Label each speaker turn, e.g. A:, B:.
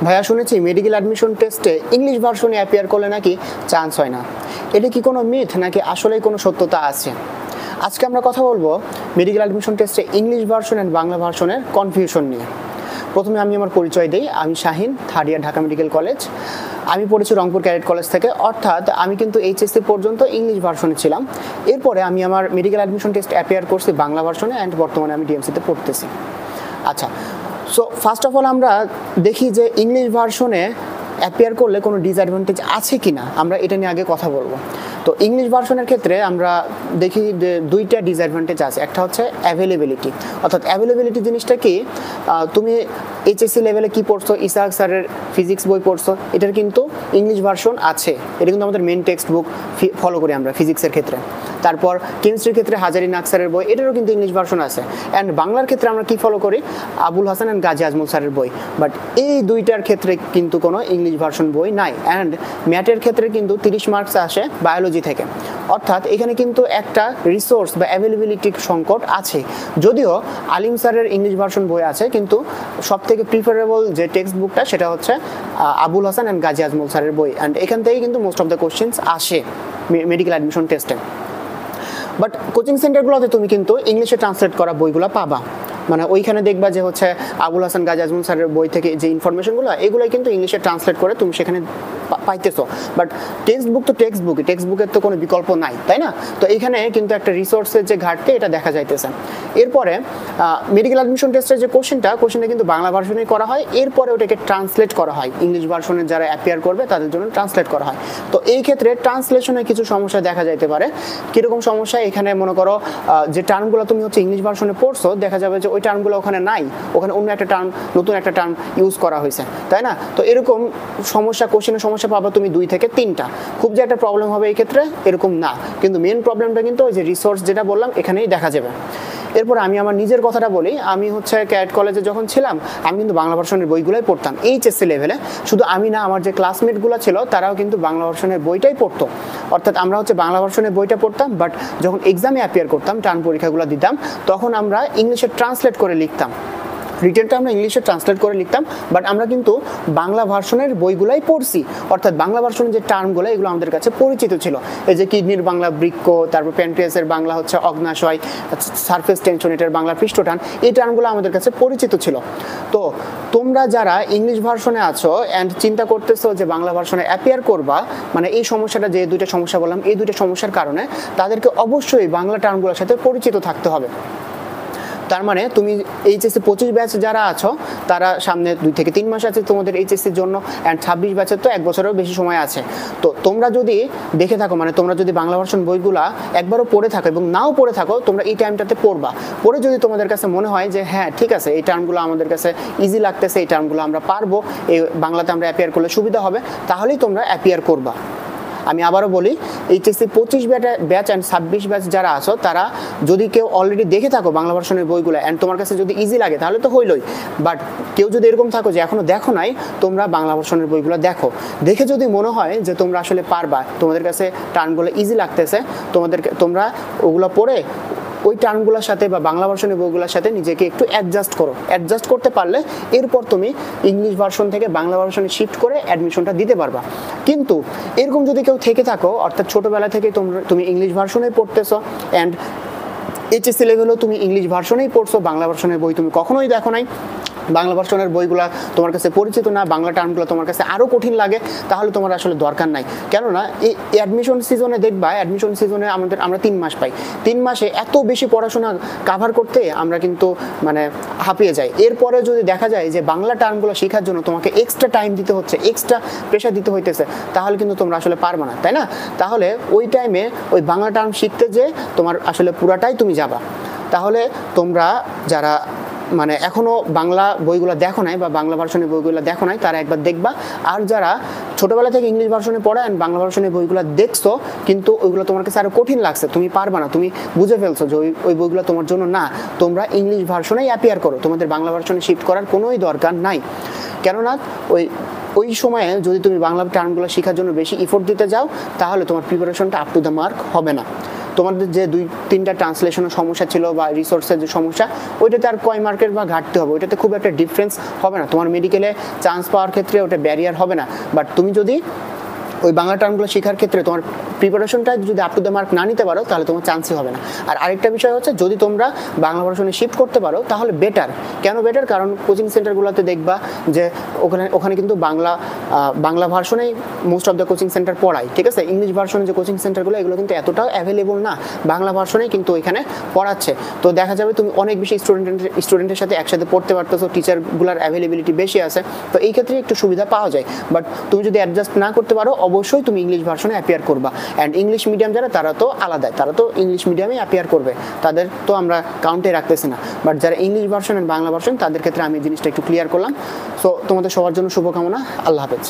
A: ভাইয়া শুনেছি medical admission টেস্টে ইংলিশ ভার্সনে অ্যাপিয়ার করলে নাকি চান্স হয় না। এটা কি কোনো মিথ নাকি আসলেই কোনো সত্যতা আছে? আজকে আমরা কথা বলবো মেডিকেল অ্যাডমিশন টেস্টে ইংলিশ ভার্সন অ্যান্ড বাংলা ভার্সনের কনফিউশন নিয়ে। প্রথমে আমি আমার পরিচয় দিই। আমি Shahin, third year Dhaka medical college. আমি পড়েছি রংপুর ক্যাডেট কলেজ থেকে, অর্থাৎ আমি কিন্তু এইচএসসি পর্যন্ত ইংলিশ ভার্সনে ছিলাম। এরপরে আমি আমার মেডিকেল অ্যাডমিশন টেস্ট অ্যাপিয়ার করছি বাংলা ভার্সনে, অ্যান্ড বর্তমানে আমি ডিএমসিতে পড়তেছি। আচ্ছা, সো ফার্স্ট অফ অল আমরা দেখি যে ইংলিশ ভার্সনে অ্যাপিয়ার করলে কোনো ডিসঅ্যাডভান্টেজ আছে কি না, আমরা এটা নিয়ে আগে কথা বলবো। তো ইংলিশ ভার্সনের ক্ষেত্রে আমরা দেখি যে দুইটা ডিসঅ্যাডভান্টেজ আছে। একটা হচ্ছে অ্যাভেলেবিলিটি, অর্থাৎ অ্যাভেলেবিলিটি জিনিসটা কি, তুমি এইচএসসি লেভেলে কি পড়ছো, ইসাহাক স্যারের ফিজিক্স বই পড়ছো, এটার কিন্তু ইংলিশ ভার্সন আছে। এটা কিন্তু আমাদের মেন টেক্সট বুক ফলো করি আমরা ফিজিক্সের ক্ষেত্রে। তারপর কেমিস্ট্রির ক্ষেত্রে হাজারি নাগ স্যারের বই, এটারও কিন্তু ইংলিশ ভার্সন আছে। অ্যান্ড বাংলার ক্ষেত্রে আমরা কি ফলো করি, আবুল হাসান অ্যান্ড গাজী আজমল স্যারের বই। বাট এই দুইটার ক্ষেত্রে কিন্তু কোনো ইংলিশ ভার্সন বই নাই। অ্যান্ড ম্যাথের ক্ষেত্রে কিন্তু 30 মার্কস আসে বায়োলজি থেকে, অর্থাৎ এখানে কিন্তু একটা রিসোর্স বা অ্যাভেলেবিলিটির সংকট আছে। যদিও আলিম স্যারের ইংলিশ ভার্সন বই আছে, কিন্তু সবথেকে প্রিফারেবল যে টেক্সট বুকটা সেটা হচ্ছে আবুল হাসান অ্যান্ড গাজী আজমল স্যারের বই। অ্যান্ড এখান থেকেই কিন্তু মোস্ট অফ দ্য কোশ্চেন্স আসে মেডিকেল অ্যাডমিশন টেস্টে। বাট কোচিং সেন্টারগুলোতে তুমি কিন্তু ইংলিশে ট্রান্সলেট করা বইগুলো পাবা, মানে ওইখানে দেখবা যে হচ্ছে আবুল হাসান গাজী আজমল স্যারের বই থেকে যে ইনফরমেশনগুলো, এগুলোই কিন্তু ইংলিশে ট্রান্সলেট করে তুমি সেখানে পাইতেছো। বাট টেক্সট বুক তো টেক্সট বুকের তো কোনো বিকল্প নাই, তাই না? তো এখানে কিন্তু একটা রিসোর্সের যে ঘাটতি, এটা দেখা যাইতেছে। এরপরে মেডিকেল অ্যাডমিশন টেস্টের যে কোশ্চেনটা কিন্তু বাংলা ভার্সনেই করা হয়, এরপরে ওটাকে ট্রান্সলেট করা হয় ইংলিশ ভার্সনের যারা অ্যাপিয়ার করবে তাদের জন্য ট্রান্সলেট করা হয়। তো এই ক্ষেত্রে ট্রান্সলেশনে কিছু সমস্যা দেখা যাইতে পারে। কীরকম সমস্যা, এখানে মনে করো যে টার্মগুলো তুমি হচ্ছে ইংলিশ ভার্সনে পড়ছো, দেখা যাবে যে ওই টার্মগুলো ওখানে নাই, ওখানে অন্য একটা টার্ম, নতুন একটা টার্ম ইউজ করা হয়েছে, তাই না? তো এরকম সমস্যা, কোশ্চেনের সমস্যা পাবা তুমি 2 থেকে 3টা। খুব যে একটা প্রবলেম হবে এই ক্ষেত্রে এরকম না, কিন্তু মেন প্রবলেমটা কিন্তু ওই যে রিসোর্স যেটা বললাম এখানেই দেখা যাবে। এরপর আমি আমার নিজের কথাটা বলি। আমি হচ্ছে ক্যাডেট কলেজে যখন ছিলাম, আমি কিন্তু বাংলা ভার্সনের বইগুলোই পড়তাম এইচএসসি লেভেলে। শুধু আমি না, আমার যে ক্লাসমেটগুলো ছিল তারাও কিন্তু বাংলা ভার্সনের বইটাই পড়তো। অর্থাৎ আমরা হচ্ছে বাংলা ভার্সনের বইটা পড়তাম, বাট যখন এক্সামে অ্যাপিয়ার করতাম, টার্ম পরীক্ষাগুলো দিতাম, তখন আমরা ইংলিশে ট্রান্সলেট করে লিখতাম। রিটেনটা আমরা ইংলিশে ট্রান্সলেট করে লিখতাম, বাট আমরা কিন্তু বাংলা ভার্সনের বইগুলাই পড়ছি। অর্থাৎ বাংলা ভার্সনের যে টার্মগুলো, এগুলো আমাদের কাছে পরিচিত ছিল। এই যে কিডনির বাংলা বৃক্ক, তারপর প্যানক্রিয়াসের বাংলা হচ্ছে অগ্নাশয়, সারফেস টেনশন, এটার বাংলা পৃষ্ঠটান, এই টার্মগুলো আমাদের কাছে পরিচিত ছিল। তো তোমরা যারা ইংলিশ ভার্সনে আছো অ্যান্ড চিন্তা করতেছো যে বাংলা ভার্সনে অ্যাপিয়ার করবা, মানে এই সমস্যাটা, যে দুইটা সমস্যা বললাম, এই দুইটা সমস্যার কারণে তাদেরকে অবশ্যই বাংলা টার্মগুলোর সাথে পরিচিত থাকতে হবে। তার মানে তুমি এইচএসসি 25 ব্যাচ যারা আছো, তারা সামনে 2 থেকে 3 মাস আছে তোমাদের এইচএসসির জন্য, অ্যান্ড 26 ব্যাচের তো 1 বছরেরও বেশি সময় আছে। তো তোমরা যদি দেখে থাকো, মানে তোমরা যদি বাংলা ভার্সন বইগুলা একবারও পড়ে থাকো এবং নাও পড়ে থাকো, তোমরা এই টাইমটাতে পড়বা। পড়ে যদি তোমাদের কাছে মনে হয় যে হ্যাঁ ঠিক আছে, এই টার্মগুলো আমাদের কাছে ইজি লাগতেছে, এই টার্মগুলো আমরা পারবো, এই বাংলাতে আমরা অ্যাপিয়ার করলে সুবিধা হবে, তাহলেই তোমরা অ্যাপিয়ার করবা। আমি আবারও বলি, এইচএসসি 25 ব্যাচ অ্যান্ড 26 ব্যাচ যারা আছো, তারা যদি কেউ অলরেডি দেখে থাকো বাংলা ভার্সনের বইগুলো অ্যান্ড তোমার কাছে যদি ইজি লাগে, তাহলে তো হইলই। বাট কেউ যদি এরকম থাকো যে এখনও দেখো নাই, তোমরা বাংলা ভার্সনের বইগুলো দেখো। দেখে যদি মনে হয় যে তোমরা আসলে পারবা, তোমাদের কাছে টার্মগুলো ইজি লাগতেছে, তোমরা ওগুলো পড়ে ওই টার্মগুলোর সাথে বা বাংলা ভার্সনের বইগুলোর সাথে নিজেকে একটু অ্যাডজাস্ট করো। অ্যাডজাস্ট করতে পারলে এরপর তুমি ইংলিশ ভার্সন থেকে বাংলা ভার্সনে শিফট করে অ্যাডমিশনটা দিতে পারবা। কিন্তু এরকম যদি কেউ থেকে থাকো, অর্থাৎ ছোটোবেলা থেকে তুমি ইংলিশ ভার্সনেই পড়তেছো অ্যান্ড এইচএসসি লেভেলেও তুমি ইংলিশ ভার্সনেই পড়ছো, বাংলা ভার্সনের বই তুমি কখনোই দেখো নাই, বাংলা ভার্সনের বইগুলো তোমার কাছে পরিচিত না, বাংলা টার্মগুলো তোমার কাছে আরও কঠিন লাগে, তাহলে তোমার আসলে দরকার নাই। কেননা এই অ্যাডমিশন সিজনে দেখবা, অ্যাডমিশন সিজনে আমরা 3 মাস পাই। 3 মাসে এত বেশি পড়াশোনা কাভার করতে আমরা কিন্তু মানে হাঁপিয়ে যাই। এরপরে যদি দেখা যায় যে বাংলা টার্মগুলো শেখার জন্য তোমাকে এক্সট্রা টাইম দিতে হচ্ছে, এক্সট্রা প্রেশার দিতে হইতেছে, তাহলে কিন্তু তোমরা আসলে পারবে না, তাই না? তাহলে ওই টাইমে ওই বাংলা টার্ম শিখতে যে তোমার আসলে পুরাটাই তুমি যাবা। তাহলে তোমরা যারা মানে এখনও বাংলা বইগুলো দেখো নাই বা বাংলা ভার্সনের বইগুলো দেখো নাই, তারা একবার দেখবা। আর যারা ছোটোবেলা থেকে ইংলিশ ভার্সনে পড়ে অ্যান্ড বাংলা ভার্সনের বইগুলো দেখছো, কিন্তু ওইগুলো তোমার কাছে আরও কঠিন লাগছে, তুমি পারবা না, তুমি বুঝে ফেলছো যে ওই বইগুলো তোমার জন্য না, তোমরা ইংলিশ ভার্সনেই অ্যাপিয়ার করো, তোমাদের বাংলা ভার্সনে শিফট করার কোনোই দরকার নাই। কেননা ওই সময়ে যদি তুমি বাংলা টার্মগুলো শেখার জন্য বেশি ইফোর্ট দিতে যাও, তাহলে তোমার প্রিপারেশনটা আপ টু দ্য মার্ক হবে না। তোমাদের যে 2-3টা ট্রান্সলেশনের সমস্যা ছিল বা রিসোর্সের যে সমস্যা, ওইটাতে আর কয় মার্কের বা ঘাটতি হবে, ওইটাতে খুব একটা ডিফারেন্স হবে না, তোমার মেডিকেলে চান্স পাওয়ার ক্ষেত্রে ওটা ব্যারিয়ার হবে না। বাট তুমি যদি ওই বাংলা টার্মগুলো শেখার ক্ষেত্রে তোমার প্রিপারেশনটা যদি আপ টু দ্য মার্ক না নিতে পারো, তাহলে তোমার চান্সই হবে না। আর আরেকটা বিষয় হচ্ছে, যদি তোমরা বাংলা ভার্সনে শিফট করতে পারো তাহলে বেটার। কেন বেটার? কারণ কোচিং সেন্টারগুলোতে দেখবা যে ওখানে কিন্তু বাংলা ভার্সনেই most of the coaching centre পড়ায়, ঠিক আছে? ইংলিশ ভার্সনে যে কোচিং সেন্টারগুলো, এগুলো কিন্তু এতটাও অ্যাভেলেবল না, বাংলা ভার্সনেই কিন্তু ওইখানে পড়াচ্ছে। তো দেখা যাবে তুমি অনেক বেশি স্টুডেন্টের সাথে একসাথে পড়তে পারতেছো, টিচারগুলোর অ্যাভেলেবিলিটি বেশি আছে, তো এই ক্ষেত্রে একটু সুবিধা পাওয়া যায়। বাট তুমি যদি অ্যাডজাস্ট না করতে পারো, অবশ্যই তুমি ইংলিশ ভার্সনে অ্যাপিয়ার করবা। অ্যান্ড ইংলিশ মিডিয়াম যারা, তারা তো আলাদা, তারা তো ইংলিশ মিডিয়ামে অ্যাপিয়ার করবে, তাদের তো আমরা কাউন্টে রাখতেছি না। বাট যারা English version and Bangla version, তাদের ক্ষেত্রে আমি জিনিসটা একটু ক্লিয়ার করলাম। সো তোমাদের সবার জন্য শুভকামনা। আল্লাহ হাফেজ।